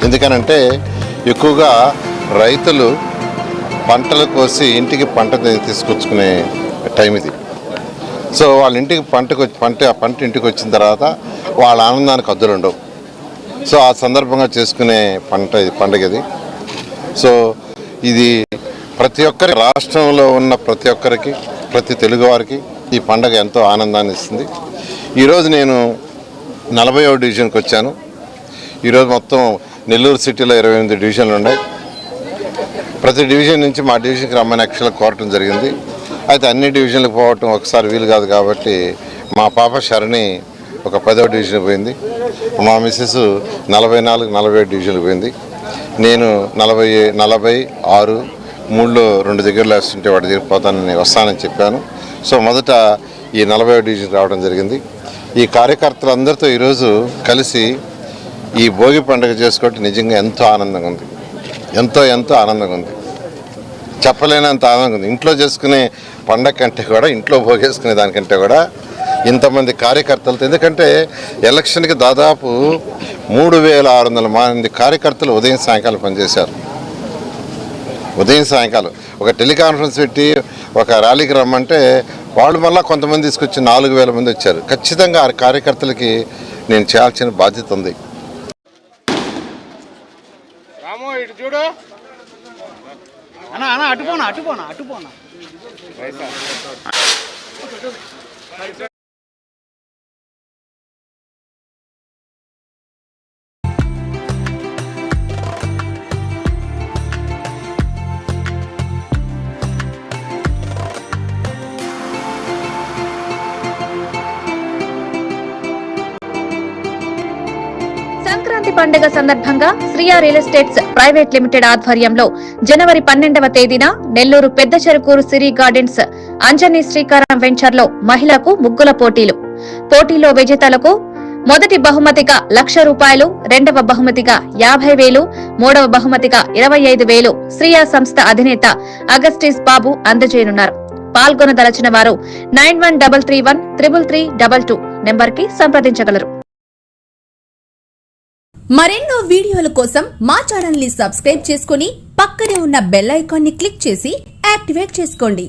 ఎందుకనంటే ఎక్కువగా రైతులు పంటలు కోసి ఇంటికి పంట తీసుకొచ్చుకునే టైం ఇది. సో వాళ్ళ ఇంటికి పంట ఇంటికి వచ్చిన తర్వాత వాళ్ళ ఆనందానికి హద్దులు ఉండవు. సో ఆ సందర్భంగా చేసుకునే పండుగ ఇది. సో ఇది ప్రతి ఒక్కరి రాష్ట్రంలో ఉన్న ప్రతి ఒక్కరికి, ప్రతి తెలుగువారికి ఈ పండుగ ఎంతో ఆనందాన్ని ఇస్తుంది. ఈరోజు నేను 40వ డివిజన్కి వచ్చాను. ఈరోజు మొత్తం నెల్లూరు సిటీలో 28 డివిజన్లు ఉన్నాయి. ప్రతి డివిజన్ నుంచి మా డివిజన్కి రమ్మని యాక్చువల్గా కోరటం జరిగింది. అయితే అన్ని డివిజన్లకు పోవటం ఒకసారి వీలు కాదు కాబట్టి మా పాప శరణి ఒక 10వ డివిజన్ పోయింది. మా మిస్సెస్ 44, 47 డివిజన్లు పోయింది. నేను 46, 3లో 2 దగ్గరలో వేస్తుంటే వాటి దగ్గర పోతానని వస్తానని చెప్పాను. సో మొదట ఈ 40వ డివిజన్ రావడం జరిగింది. ఈ కార్యకర్తలందరితో ఈరోజు కలిసి ఈ భోగి పండుగ చేసుకోవటం నిజంగా ఎంతో ఆనందంగా ఉంది. ఎంతో ఆనందంగా ఉంది, చెప్పలేనంత ఆనందంగా ఉంది. ఇంట్లో చేసుకునే పండగ కంటే కూడా, ఇంట్లో భోగేసుకునే దానికంటే కూడా ఇంతమంది కార్యకర్తలతో, ఎందుకంటే ఎలక్షన్కి దాదాపు 3600 మంది కార్యకర్తలు ఉదయం సాయంకాలం పనిచేశారు. ఉదయం సాయంకాలం ఒక టెలికాన్ఫరెన్స్ పెట్టి ఒక ర్యాలీకి రమ్మంటే వాళ్ళు మళ్ళీ కొంతమంది తీసుకొచ్చి 4000 మంది వచ్చారు. ఖచ్చితంగా ఆ కార్యకర్తలకి నేను చేయాల్సిన బాధ్యత ఉంది. చూడు అన్నా అటుపోనా సంక్రాంతి పండుగ సందర్భంగా Shriya real estates private limited ఆధ్వర్యంలో జనవరి 12వ తేదీన నెల్లూరు పెద్ద చెరుకూరు సిరి గార్డెన్స్ అంజనీ శ్రీకారం వెంచర్ లో మహిళలకు ముగ్గుల పోటీలో విజేతలకు మొదటి బహుమతిగా ₹1,00,000, రెండవ బహుమతిగా 50,000, మూడవ బహుమతిగా 25,000 శ్రియా సంస్థ అధినేత అగస్టిస్ బాబు అందజేయనున్నారు. పాల్గొనదలచిన వారు 9133133322 నెంబర్ కి సంప్రదించగలరు. మరెన్నో వీడియోల కోసం మా ఛానల్ ని సబ్స్క్రైబ్ చేసుకుని పక్కనే ఉన్న బెల్ ఐకాన్ ని క్లిక్ చేసి యాక్టివేట్ చేసుకోండి.